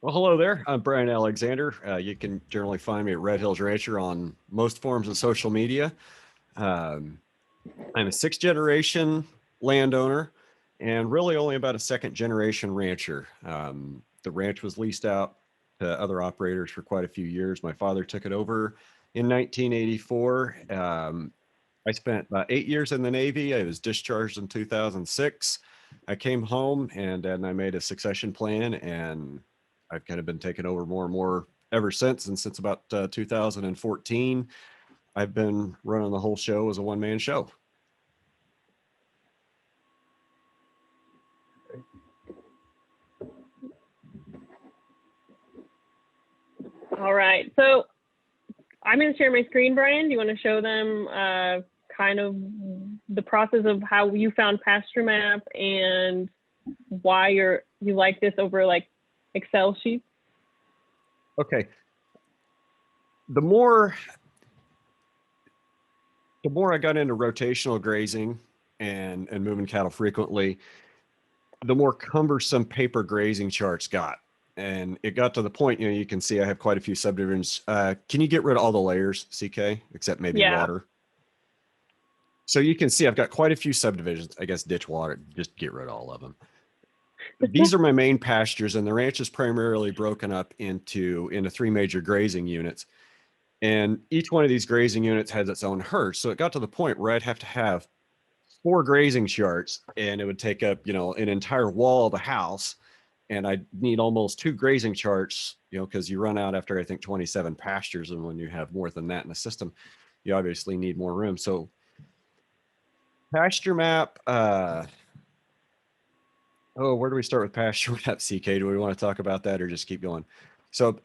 Well, hello there. I'm Brian Alexander. You can generally find me at Red Hills Rancher on most forms of social media. Um, I'm a sixth generation landowner and really only about a second generation rancher. The ranch was leased out to other operators for quite a few years. My father took it over in 1984. I spent about 8 years in the Navy. I was discharged in 2006. I came home and I made a succession plan, and I've kind of been taking over more and more ever since. And since about 2014, I've been running the whole show as a one-man show. All right, so I'm going to share my screen, Brian. Do you want to show them kind of the process of how you found PastureMap and why you like this over like Excel sheets? Okay. The more I got into rotational grazing and moving cattle frequently, the more cumbersome paper grazing charts got. And it got to the point, you can see I have quite a few subdivisions. Can you get rid of all the layers, CK, except maybe water? So you can see I've got quite a few subdivisions. I guess ditch water, just get rid of all of them. These are my main pastures, and the ranch is primarily broken up into three major grazing units. And each one of these grazing units has its own herd. So it got to the point where I'd have to have 4 grazing charts, and it would take up, an entire wall of the house. And I need almost 2 grazing charts, because you run out after, I think, 27 pastures. And when you have more than that in the system, you obviously need more room. So PastureMap, where do we start with PastureMap, CK? Do we want to talk about that or just keep going? So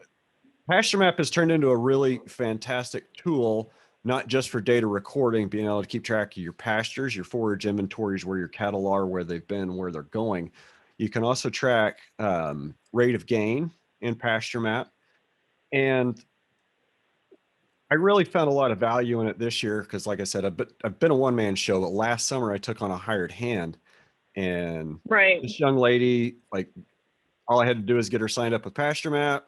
PastureMap has turned into a really fantastic tool, not just for data recording, being able to keep track of your pastures, your forage inventories, where your cattle are, where they've been, where they're going. You can also track rate of gain in PastureMap. And I really found a lot of value in it this year because, like I said, I've been a one-man show, but last summer I took on a hired hand. And this young lady, like, all I had to do is get her signed up with PastureMap,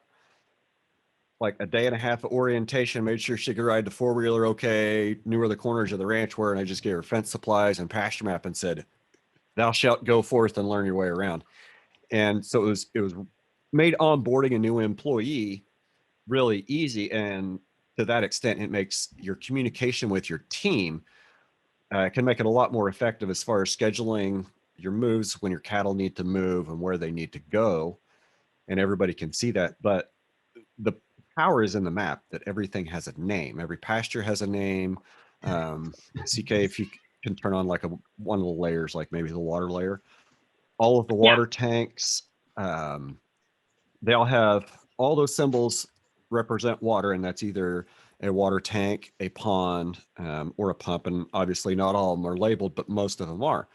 like a day and a half of orientation, made sure she could ride the 4-wheeler okay, knew where the corners of the ranch were, and I just gave her fence supplies and PastureMap and said, "Thou shalt go forth and learn your way around." And so it was made onboarding a new employee really easy, and to that extent, it makes your communication with your team can make it a lot more effective as far as scheduling your moves when your cattle need to move and where they need to go, and everybody can see that. But the power is in the map, that everything has a name. Every pasture has a name. CK, if you can turn on like one of the layers, like maybe the water layer, all of the water tanks, they all have, all those symbols represent water, and that's either a water tank, a pond, or a pump. And obviously not all of them are labeled, but most of them are.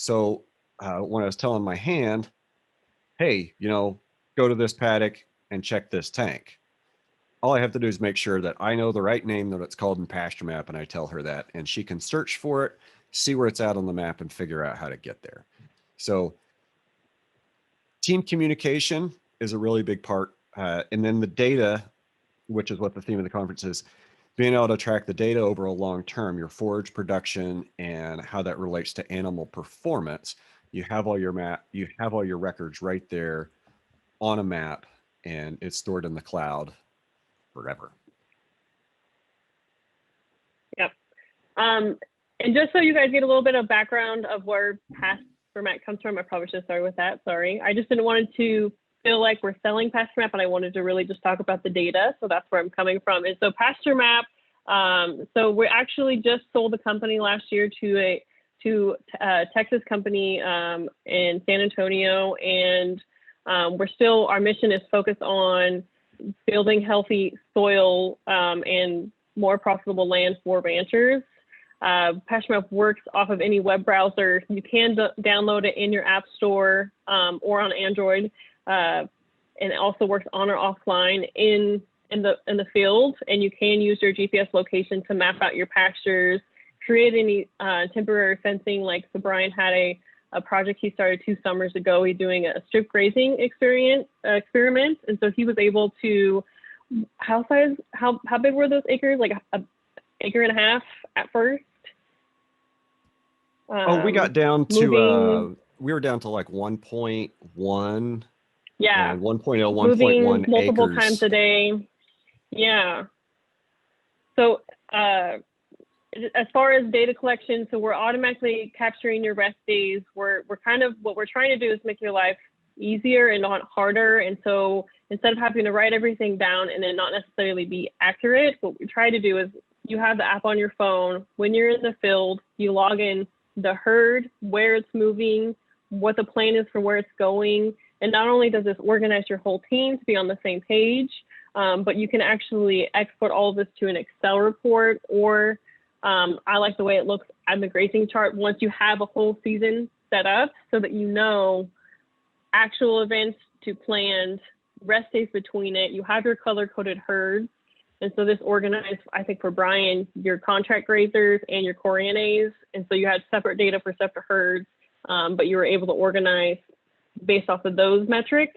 So when I was telling my hand, hey, go to this paddock and check this tank, all I have to do is make sure that I know the right name that it's called in PastureMap, and I tell her that, and she can search for it, see where it's at on the map, and figure out how to get there. So team communication is a really big part. And then the data, which is what the theme of the conference is, being able to track the data over a long term, your forage production and how that relates to animal performance. You have all your records right there on a map, and it's stored in the cloud forever. Yep. And just so you guys get a little bit of background of where PastureMap comes from, I probably should start with that. Sorry. I just didn't want to feel like we're selling PastureMap, and I wanted to really just talk about the data. So that's where I'm coming from. And so PastureMap, so we actually just sold the company last year to a Texas company in San Antonio. And our mission is focused on building healthy soil and more profitable land for ranchers. PastureMap works off of any web browser. You can download it in your app store or on Android, and it also works on or offline in the field. And you can use your GPS location to map out your pastures, create any temporary fencing. Like, so Brian had a project he started 2 summers ago. He's doing a strip grazing experiment. And so he was able to, how big were those acres? Like a acre and a half at first. We got down moving, to, we were down to like 1.1. Yeah. And 1.0, 1.1 moving multiple acres. times a day. Yeah. So as far as data collection, so we're automatically capturing your rest days. We're kind of, what we're trying to do is make your life easier and not harder. And so instead of having to write everything down and then not necessarily be accurate, what we try to do is you have the app on your phone. When you're in the field, you log in the herd, where it's moving, what the plan is for where it's going. And not only does this organize your whole team to be on the same page, but you can actually export all of this to an Excel report, or I like the way it looks on the grazing chart once you have a whole season set up, so that you know actual events to planned, rest days between it. You have your color-coded herds. And so this organized, I think for Brian, your contract grazers and your core NAs. And so you had separate data for separate herds, but you were able to organize based off of those metrics.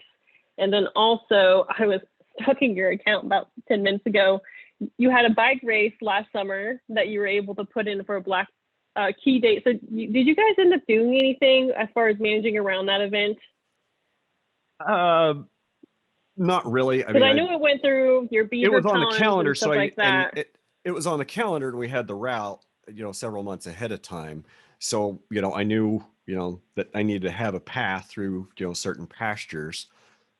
And then also, I was stuck in your account about 10 minutes ago. You had a bike race last summer that you were able to put in for a black key date. So did you guys end up doing anything as far as managing around that event? Not really. Because I knew it went through your beaver it was on the calendar, and stuff so like that. and it was on the calendar, and we had the route, several months ahead of time. So, I knew, that I needed to have a path through, certain pastures,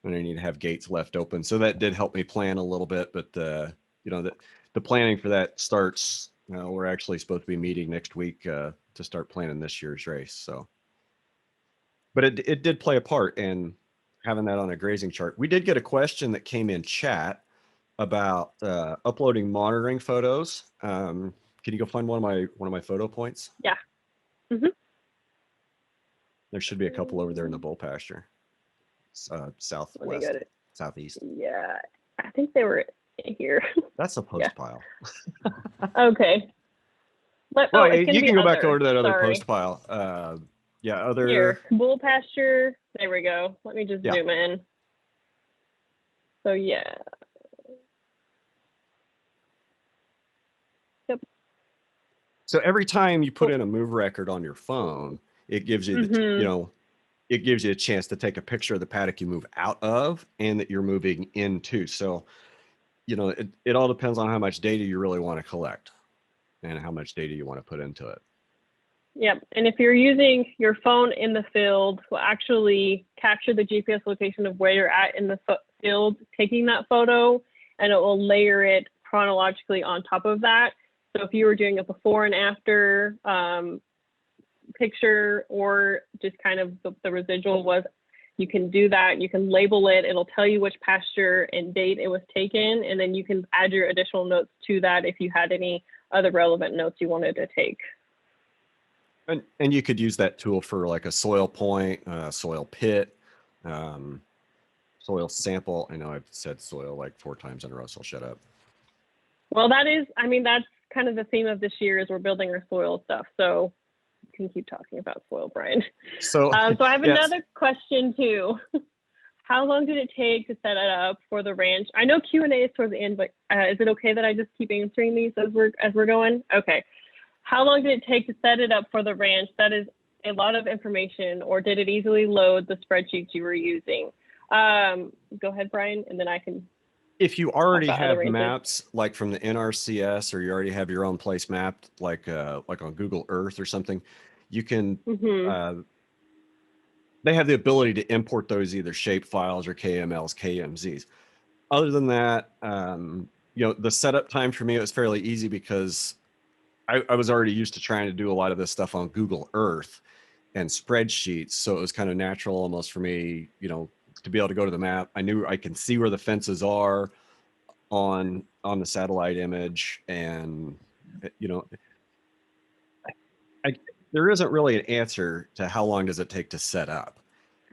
and I need to have gates left open. So that did help me plan a little bit, but the planning for that starts, we're actually supposed to be meeting next week to start planning this year's race. So, but it did play a part in having that on a grazing chart. We did get a question that came in chat about uploading monitoring photos. Can you go find one of my photo points? Yeah. Mm-hmm. There should be a couple over there in the bull pasture. Southwest, southeast. Yeah, I think they were here. That's a post pile. Okay. You can go back over to that other post pile. Other. Here, bull pasture. There we go. Let me just zoom in. So yeah. Yep. So every time you put in a move record on your phone, it gives you it gives you a chance to take a picture of the paddock you move out of and that you're moving into. So, it all depends on how much data you really want to collect and how much data you want to put into it. Yep. And if you're using your phone in the field, we'll actually capture the GPS location of where you're at in the field, taking that photo, and it will layer it chronologically on top of that. So if you were doing a before and after picture, or just kind of the residual was, you can do that. You can label it. It'll tell you which pasture and date it was taken. And then you can add your additional notes to that if you had any other relevant notes you wanted to take. And you could use that tool for like a soil point, soil pit, soil sample. I know I've said soil like 4 times in a row, so I'll shut up. Well, that's kind of the theme of this year, is we're building our soil stuff. So you can keep talking about soil, Brian. So I have another question too. How long did it take to set it up for the ranch? I know Q&A is towards the end, but is it okay that I just keep answering these as we're going? Okay. How long did it take to set it up for the ranch? That is a lot of information. Or did it easily load the spreadsheets you were using? Go ahead, Brian, and then I can. If you already have maps like from the NRCS, or you already have your own place mapped, like on Google Earth or something, you can. They have the ability to import those either shape files or KMLs, KMZs. Other than that, the setup time for me, it was fairly easy because I was already used to trying to do a lot of this stuff on Google Earth and spreadsheets. So it was kind of natural almost for me, to be able to go to the map. I knew I can see where the fences are on the satellite image. And, there isn't really an answer to how long does it take to set up.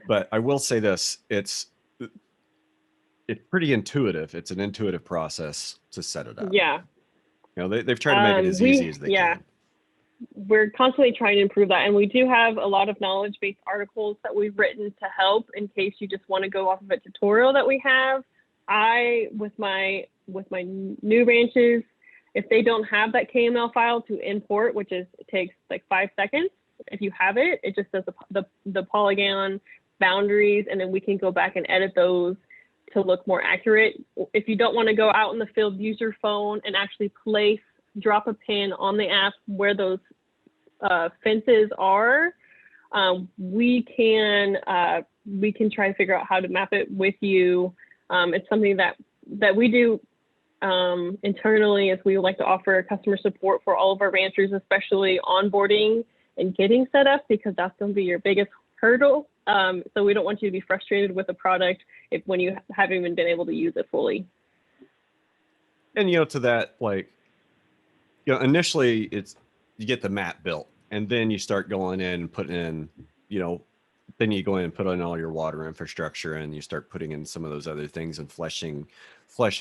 But I will say this, it's pretty intuitive. It's an intuitive process to set it up. Yeah. They've tried to make it as easy as they can. we're constantly trying to improve that. And we do have a lot of knowledge-based articles that we've written to help in case you just want to go off of a tutorial that we have. With my new ranches, if they don't have that KML file to import, which it takes like 5 seconds. If you have it, it just does the polygon boundaries, and then we can go back and edit those to look more accurate. If you don't want to go out in the field, use your phone and actually drop a pin on the app where those fences are. We can try to figure out how to map it with you. It's something that we do internally, as we like to offer customer support for all of our ranchers, especially onboarding and getting set up, because that's going to be your biggest hurdle. So we don't want you to be frustrated with the product when you haven't even been able to use it fully. And, to that, like, initially you get the map built, and then you start going in and putting in, then you go in and put in all your water infrastructure, and you start putting in some of those other things and fleshing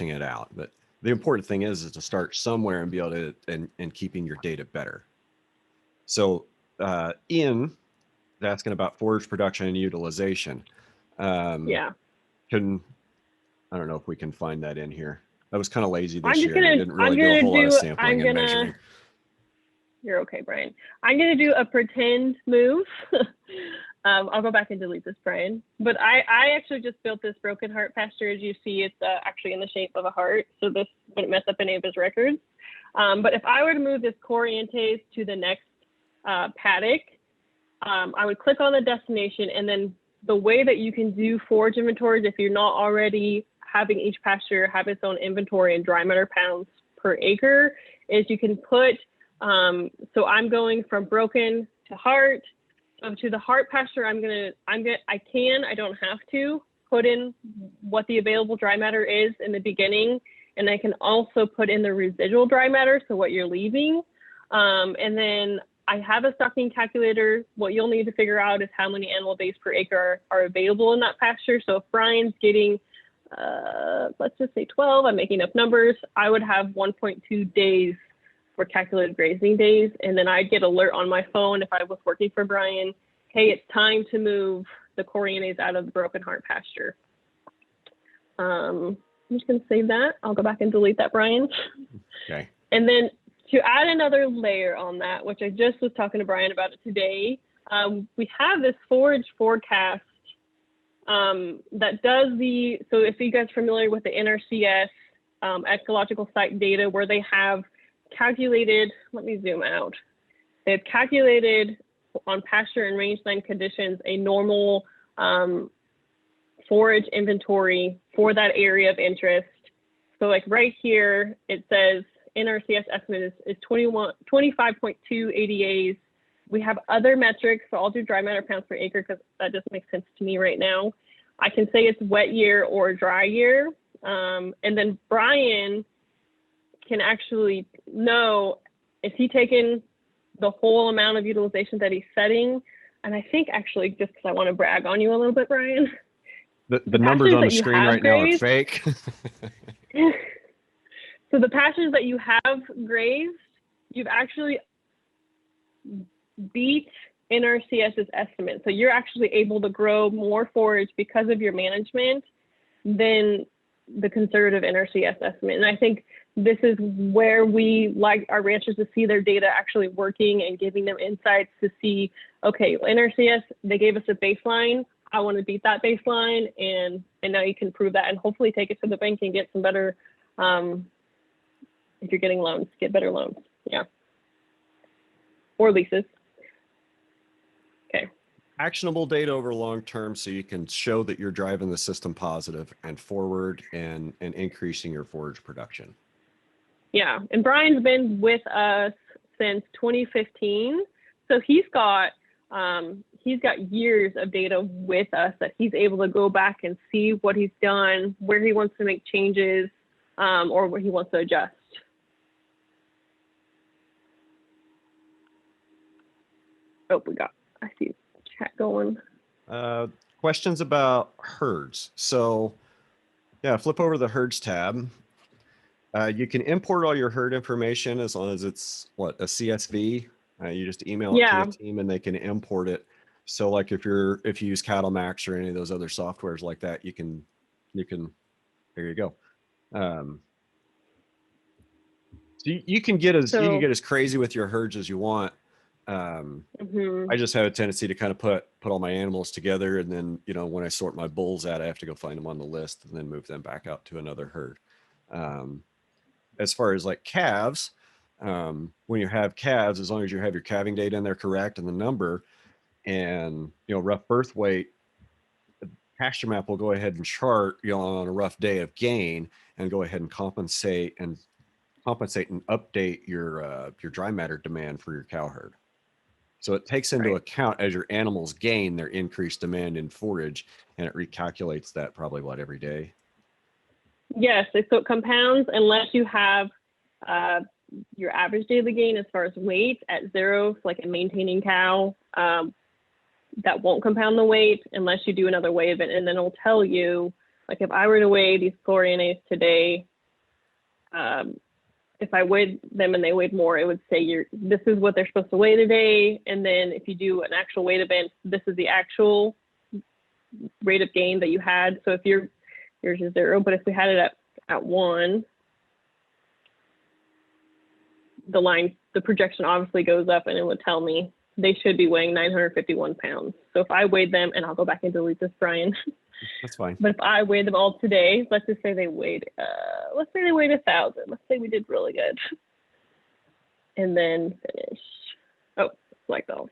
it out. But the important thing is to start somewhere and be able to, and keeping your data better. So Ian is asking about forage production and utilization. Yeah. I don't know if we can find that in here. I was kind of lazy this I'm just year. gonna, I didn't really do a whole lot of sampling and measuring. You're okay, Brian. I'm gonna do a pretend move. I'll go back and delete this, Brian. But I actually just built this broken heart pasture. As you see, it's actually in the shape of a heart, so this wouldn't mess up any of his records. But if I were to move this Corrientes to the next paddock, I would click on the destination, and then the way that you can do forage inventories, if you're not already having each pasture have its own inventory in dry matter pounds per acre, is you can put, so I'm going from broken to heart. So to the heart pasture, I don't have to put in what the available dry matter is in the beginning. And I can also put in the residual dry matter, so what you're leaving. And then I have a stocking calculator. What you'll need to figure out is how many animal days per acre are available in that pasture. So if Brian's getting, let's just say 12, I'm making up numbers, I would have 1.2 days for calculated grazing days. And then I'd get alert on my phone if I was working for Brian, hey, it's time to move the Corrientes out of the broken heart pasture. I'm just gonna save that. I'll go back and delete that, Brian. Okay. And then to add another layer on that, which I just was talking to Brian about it today, we have this Forage Forecast that does so if you guys are familiar with the NRCS ecological site data, where they have calculated, let me zoom out. They've calculated on pasture and rangeland conditions a normal forage inventory for that area of interest. So like right here, it says NRCS estimate is 25.2 ADAs. We have other metrics, so I'll do dry matter pounds per acre because that just makes sense to me right now. I can say it's wet year or dry year. And then Brian can actually know, is he taking the whole amount of utilization that he's setting? And I think actually, just because I want to brag on you a little bit, Brian. The numbers on the screen right now are fake. So the pastures that you have grazed, you've actually beat NRCS's estimate. So you're actually able to grow more forage because of your management than the conservative NRCS estimate. And I think this is where we like our ranchers to see their data actually working and giving them insights to see, okay, NRCS, they gave us a baseline. I want to beat that baseline, and now you can prove that and hopefully take it to the bank and get some better, if you're getting loans, get better loans. Yeah. Or leases. Okay. Actionable data over long term, so you can show that you're driving the system positive and forward and increasing your forage production. Yeah, and Brian's been with us since 2015, so he's got years of data with us that he's able to go back and see what he's done, where he wants to make changes, or where he wants to adjust. Oh, I see chat going. Questions about herds. So yeah, flip over the herds tab. You can import all your herd information as long as it's a CSV. You just email it Yeah. to the team and they can import it. So like if you use Cattle Max or any of those other softwares like that, you can, there you go. So you can get as crazy with your herds as you want. I just have a tendency to kind of put all my animals together, and then when I sort my bulls out, I have to go find them on the list and then move them back out to another herd. As far as like calves, when you have calves, as long as you have your calving date in there correct and the number, and rough birth weight, PastureMap will go ahead and chart on a rough day of gain and go ahead and compensate and update your dry matter demand for your cow herd. So it takes into account as your animals gain their increased demand in forage, and it recalculates that probably every day. Yes, so it compounds unless you have your average daily gain as far as weight at 0, so like a maintaining cow. That won't compound the weight unless you do another weigh event, and then it'll tell you, like if I were to weigh these chlorinates today, if I weighed them and they weighed more, it would say this is what they're supposed to weigh today. And then if you do an actual weight event, this is the actual rate of gain that you had. So if yours is 0, but if we had it at 1, the projection obviously goes up, and it would tell me they should be weighing 951 pounds. So if I weighed them, and I'll go back and delete this, Brian. That's fine. But if I weighed them all today, let's just say they weighed, 1,000. Let's say we did really good. And then finish. Oh, like those.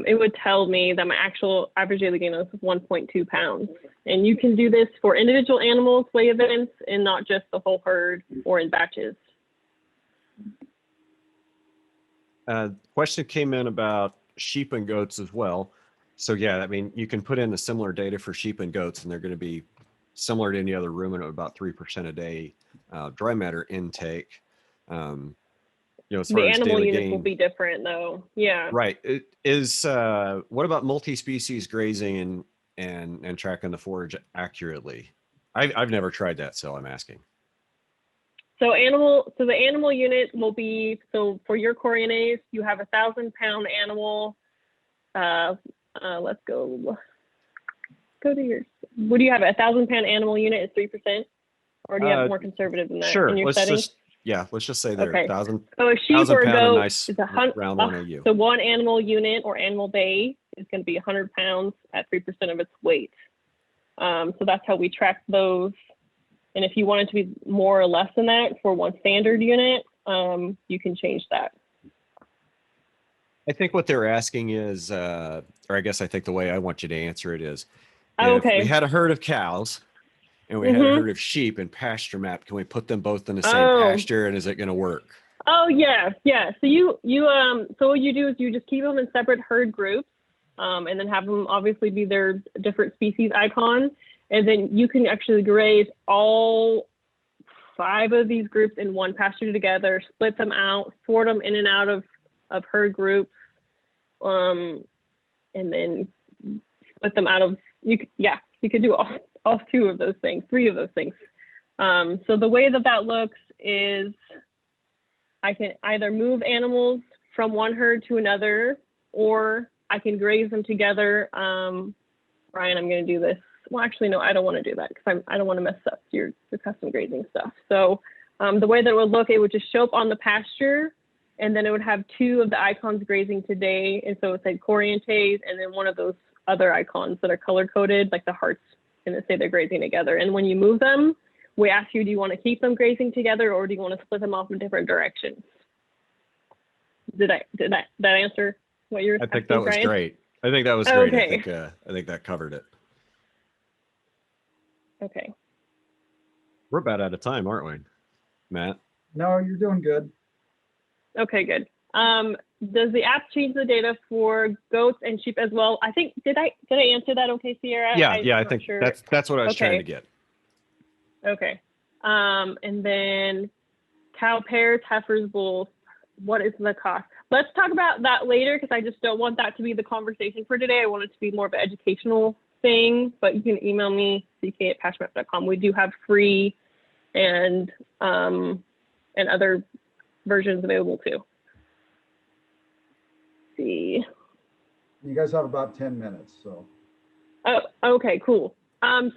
It would tell me that my actual average daily gain was 1.2 pounds. And you can do this for individual animals, weigh events, and not just the whole herd or in batches. Question came in about sheep and goats as well. So yeah, I mean, you can put in the similar data for sheep and goats, and they're going to be similar to any other ruminant at about 3% a day dry matter intake. As far the as animal daily units gain, will be different though. Yeah. Right. It is. What about multi-species grazing and tracking the forage accurately? I've never tried that, so I'm asking. So the animal unit will be, so for your corianase, you have 1,000-pound animal. Let's go to your, what do you have? 1,000-pound animal unit is 3%? Or do you have more conservative than that sure. in your settings? Let's just say there. Okay. 1,000. So a sheep or a goat nice is round one AU. So one animal unit or animal bay is going to be 100 pounds at 3% of its weight. So that's how we track those. And if you want it to be more or less than that for one standard unit, you can change that. I think what they're asking is, or I guess I think the way I want you to answer it is, Okay. if we had a herd of cows and we had a herd of sheep in PastureMap, can we put them both in the same pasture, and is it going to work? Oh yeah. So so what you do is you just keep them in separate herd groups, and then have them obviously be their different species icon, and then you can actually graze all 5 of these groups in one pasture together, split them out, sort them in and out of herd groups, and then split them out of, you could do all 2 of those things, 3 of those things. So the way that looks is I can either move animals from one herd to another, or I can graze them together. Brian, I'm going to do this. Well, actually, no, I don't want to do that because I don't want to mess up your custom grazing stuff. So the way that it would look, it would just show up on the pasture, and then it would have 2 of the icons grazing today. And so it said coriantes, and then one of those other icons that are color coded, like the hearts, and it say they're grazing together. And when you move them, we ask you, do you want to keep them grazing together, or do you want to split them off in different directions? Did that answer what you're asking? I think that was Brian? great. I think that was great. Okay. I think that covered it. Okay. We're about out of time, aren't we, Matt? No, you're doing good. Okay, good. Does the app change the data for goats and sheep as well? I think, did I answer that okay, Sierra? Yeah, I think sure. that's what I was trying to get. Okay. And then cow pairs, heifers, bulls, what is the cost? Let's talk about that later, because I just don't want that to be the conversation for today. I want it to be more of an educational thing, but you can email me, ck@pasturemap.com. We do have free and other versions available too. Let's see. You guys have about 10 minutes, so. Oh, okay, cool.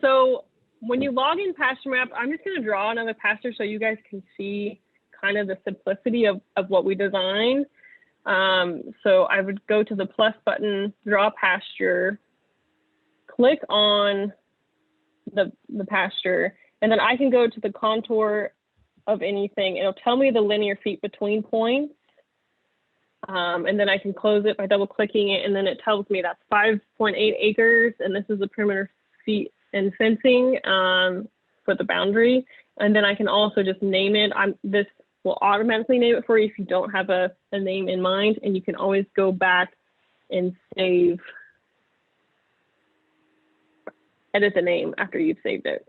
So when you log in PastureMap, I'm just gonna draw another pasture so you guys can see kind of the simplicity of what we designed. So I would go to the plus button, draw pasture, click on the pasture, and then I can go to the contour of anything. It'll tell me the linear feet between points. And then I can close it by double clicking it, and then it tells me that's 5.8 acres, and this is the perimeter feet and fencing for the boundary. And then I can also just name it. This will automatically name it for you if you don't have a name in mind, and you can always go back and edit the name after you've saved it.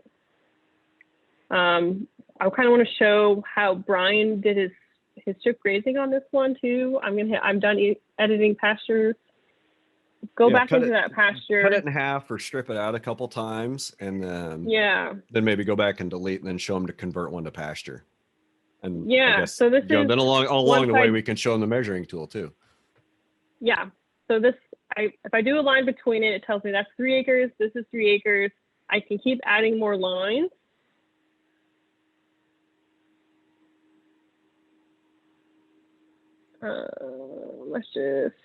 I kind of want to show how Brian did his strip grazing on this one too. I'm done editing pastures. Go back into that pasture. Cut it in half or strip it out a couple times, and then then maybe go back and delete, and then show them to convert one to pasture. And I guess, so this is then along the way we can show them the measuring tool too. Yeah. So this, if I do a line between it, it tells me that's 3 acres. This is 3 acres. I can keep adding more lines. Let's just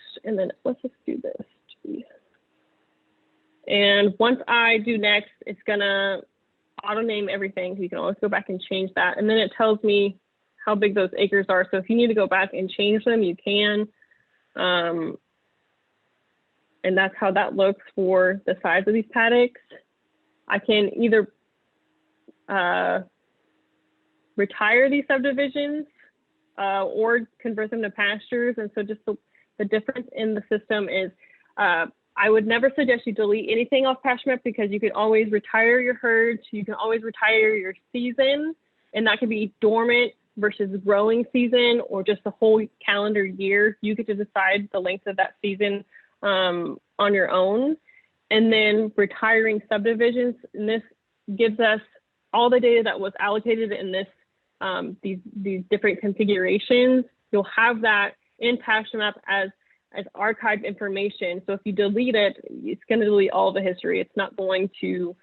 do this. And once I do next, it's gonna auto name everything. You can always go back and change that. And then it tells me how big those acres are. So if you need to go back and change them, you can. And that's how that looks for the size of these paddocks. I can either retire these subdivisions or convert them to pastures. And so just the difference in the system is I would never suggest you delete anything off PastureMap, because you can always retire your herds. You can always retire your season, and that could be dormant versus growing season, or just the whole calendar year. You get to decide the length of that season on your own. And then retiring subdivisions, and this gives us all the data that was allocated in this these different configurations. You'll have that in PastureMap as archived information. So if you delete it, it's going to delete all the history. It's not going to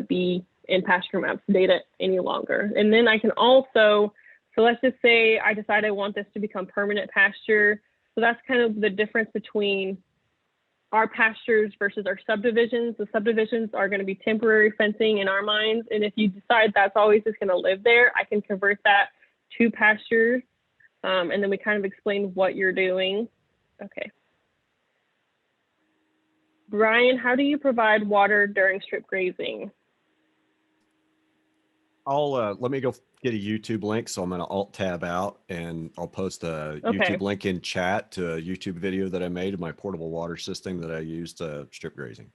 be in PastureMap's data any longer. And then I can also, so let's just say I decide I want this to become permanent pasture. So that's kind of the difference between our pastures versus our subdivisions. The subdivisions are going to be temporary fencing in our minds. And if you decide that's always just going to live there, I can convert that to pastures. And then we kind of explain what you're doing. Okay. Brian, how do you provide water during strip grazing? Let me go get a YouTube link. So I'm going to alt tab out, and I'll post a YouTube link in chat to a YouTube video that I made of my portable water system that I use to strip grazing.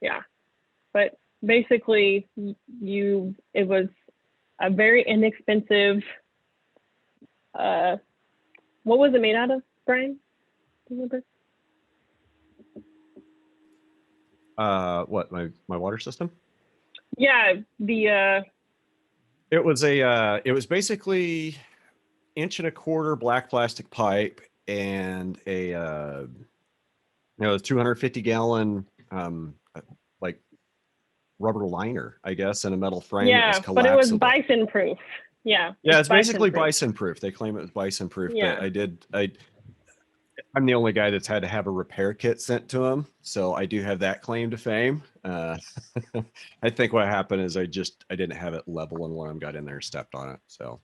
Yeah, but basically it was a very inexpensive, what was it made out of, Brian? Do you remember? What, my water system? Yeah, it was basically 1.25" black plastic pipe and a 250 gallon like rubber liner, I guess, and a metal frame. Yeah, but it was bison proof. Yeah. Yeah, it's basically bison proof. They claim it was bison proof, yeah. But I'm the only guy that's had to have a repair kit sent to him, so I do have that claim to fame. I think what happened is I didn't have it level, and when I got in there, stepped on it. So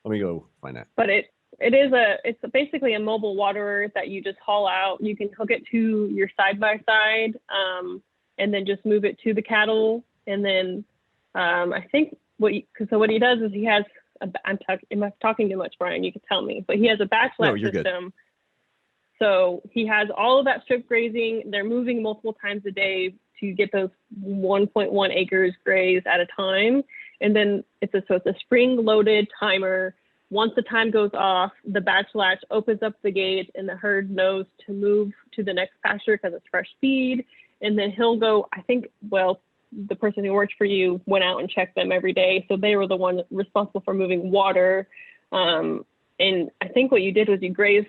let me go find that. But it's basically a mobile waterer that you just haul out. You can hook it to your side by side, and then just move it to the cattle. And then I think what he does is he has. Am I talking too much, Brian? You can tell me. But he has a batch lab system. Good. So he has all of that strip grazing. They're moving multiple times a day to get those 1.1 acres grazed at a time. And then it's a spring loaded timer. Once the time goes off, the batch latch opens up the gate, and the herd knows to move to the next pasture because it's fresh feed. And then he'll go, I think, well, the person who worked for you went out and checked them every day. So they were the one responsible for moving water. And I think what you did was you grazed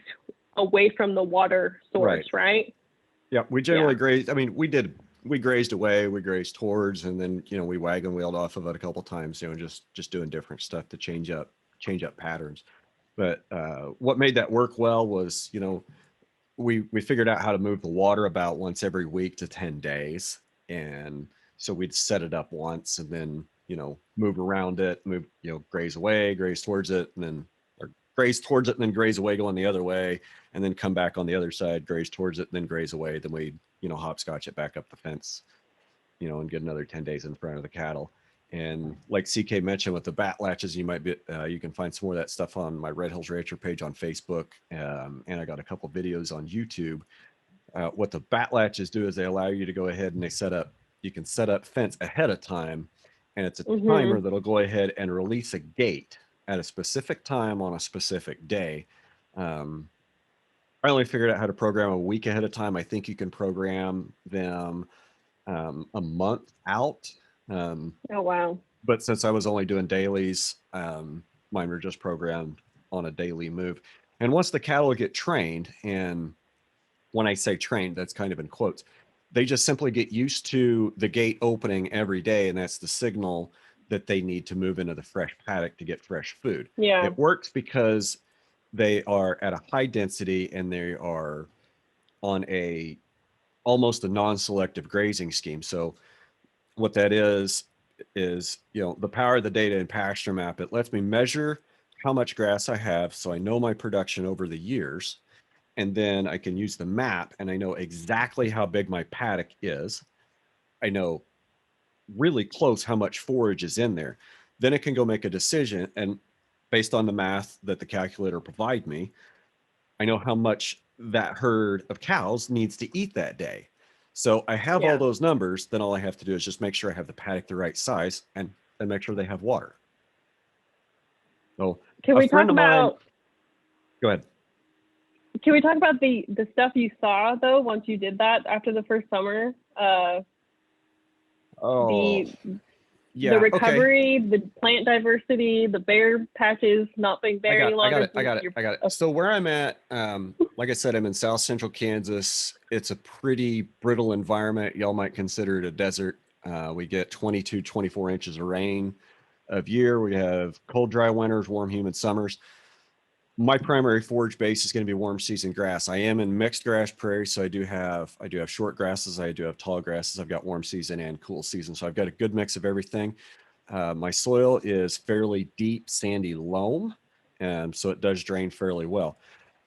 away from the water source, right? Yeah, we generally grazed. I mean, we grazed away, we grazed towards, and then, you know, we wagon wheeled off of it a couple times, you know, just doing different stuff to change up patterns. But what made that work well was, you know, we figured out how to move the water about once every week to 10 days. And so we'd set it up once and then, you know, move around it, you know, graze away, graze towards it, and then, or graze towards it and then graze away going the other way, and then come back on the other side, graze towards it, and then graze away. Then we'd, you know, hopscotch it back up the fence, you know, and get another 10 days in front of the cattle. And like CK mentioned with the bat latches, you might be, you can find some more of that stuff on my Red Hills Rancher page on Facebook. And I got a couple videos on YouTube. What the bat latches do is they allow you to go ahead and you can set up fence ahead of time. And it's a timer that'll go ahead and release a gate at a specific time on a specific day. I only figured out how to program a week ahead of time. I think you can program them a month out. Oh, wow. But since I was only doing dailies, mine were just programmed on a daily move. And once the cattle get trained, and when I say trained, that's kind of in quotes, they just simply get used to the gate opening every day. And that's the signal that they need to move into the fresh paddock to get fresh food. Yeah. It works because they are at a high density and they are on almost a non-selective grazing scheme. So what that is, you know, the power of the data in PastureMap, it lets me measure how much grass I have. So I know my production over the years, and then I can use the map and I know exactly how big my paddock is. I know really close how much forage is in there. Then it can go make a decision. And based on the math that the calculator provide me, I know how much that herd of cows needs to eat that day. So I have all those numbers. Then all I have to do is just make sure I have the paddock the right size and make sure they have water. So can we talk about? Go ahead. Can we talk about the stuff you saw though once you did that after the first summer? The recovery, the plant diversity, the bare patches not being bare any longer. I got it. So where I'm at, like I said, I'm in South Central Kansas. It's a pretty brittle environment. Y'all might consider it a desert. We get 22, 24 inches of rain of year. We have cold, dry winters, warm, humid summers. My primary forage base is going to be warm season grass. I am in mixed grass prairie, so I do have short grasses, I do have tall grasses. I've got warm season and cool season, so I've got a good mix of everything. My soil is fairly deep, sandy loam, and so it does drain fairly well.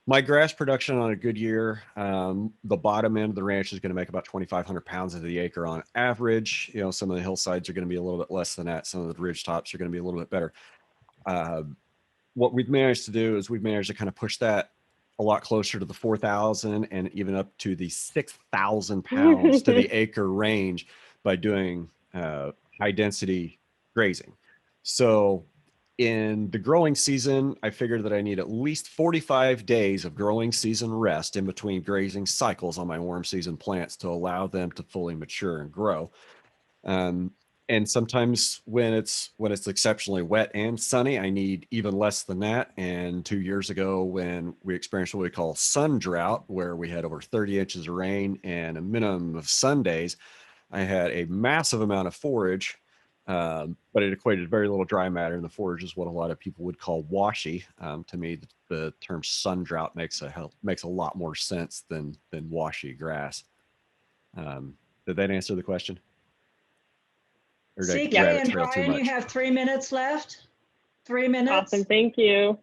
My grass production on a good year, the bottom end of the ranch is going to make about 2,500 pounds of the acre on average. You know, some of the hillsides are going to be a little bit less than that. Some of the ridge tops are going to be a little bit better. What we've managed to do is we've managed to kind of push that a lot closer to the 4,000 and even up to the 6,000 pounds to the acre range by doing high density grazing. So in the growing season, I figured that I need at least 45 days of growing season rest in between grazing cycles on my warm season plants to allow them to fully mature and grow. And sometimes when it's exceptionally wet and sunny, I need even less than that. And 2 years ago, when we experienced what we call sun drought, where we had over 30 inches of rain and a minimum of sun days, I had a massive amount of forage, but it equated to very little dry matter. And the forage is what a lot of people would call washy. To me, the term sun drought makes a lot more sense than washy grass. Did that answer the question? CK and Brian, you have 3 minutes left. 3 minutes. Awesome, thank you.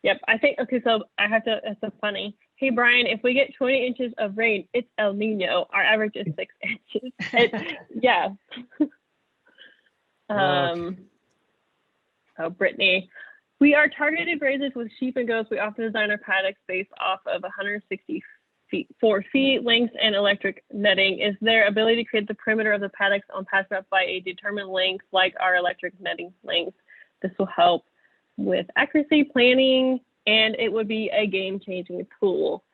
Yep, I think, okay, so I have to, it's so funny. Hey, Brian, if we get 20 inches of rain, it's El Nino. Our average is 6 inches. Yeah. Oh, Brittany. We are targeted grazers with sheep and goats. We often design our paddocks based off of 164 feet length and electric netting. Is there ability to create the perimeter of the paddocks on PastureMap by a determined length like our electric netting length? This will help with accuracy planning, and it would be a game-changing tool.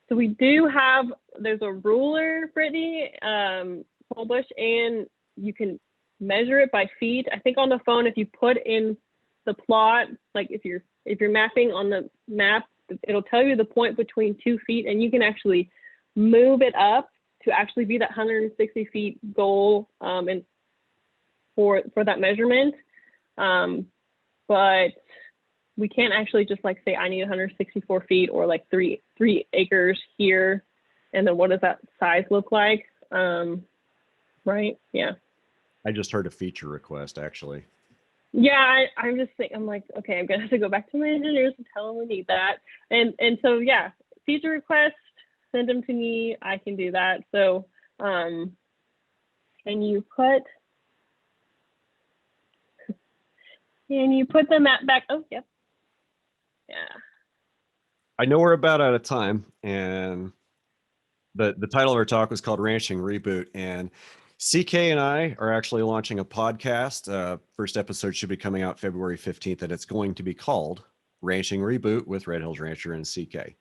So we do have, there's a ruler, Brittany, Bush, and you can measure it by feet. I think on the phone, if you put in the plot, like if you're mapping on the map, it'll tell you the point between 2 feet, and you can actually move it up to actually be that 160 feet goal, and for that measurement. But we can't actually just like say I need 164 feet or like three acres here, and then what does that size look like? Right? Yeah. I just heard a feature request actually. Yeah, I'm just thinking, I'm like, okay, I'm gonna have to go back to my engineers and tell them we need that. And so yeah, feature requests, send them to me. I can do that. So can you put the map back? Oh, yep. Yeah. I know we're about out of time, and the title of our talk was called Ranching Reboot, and CK and I are actually launching a podcast. First episode should be coming out February 15th, and it's going to be called Ranching Reboot with Red Hills Rancher and CK.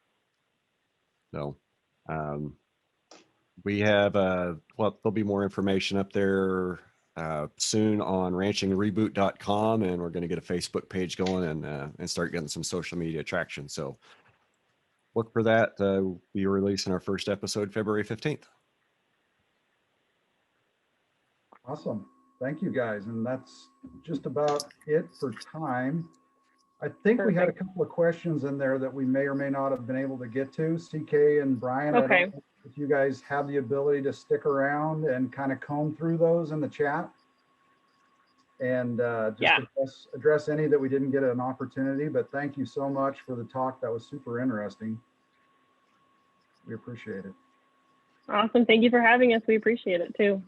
So we have, well, there'll be more information up there soon on ranchingreboot.com, and we're going to get a Facebook page going and start getting some social media traction. So look for that. We'll be releasing our first episode February 15th. Awesome. Thank you, guys. And that's just about it for time. I think we had a couple of questions in there that we may or may not have been able to get to. CK and Brian, I Okay. don't know if you guys have the ability to stick around and kind of comb through those in the chat and just Yeah. address any that we didn't get an opportunity. But thank you so much for the talk. That was super interesting. We appreciate it. Awesome. Thank you for having us. We appreciate it too.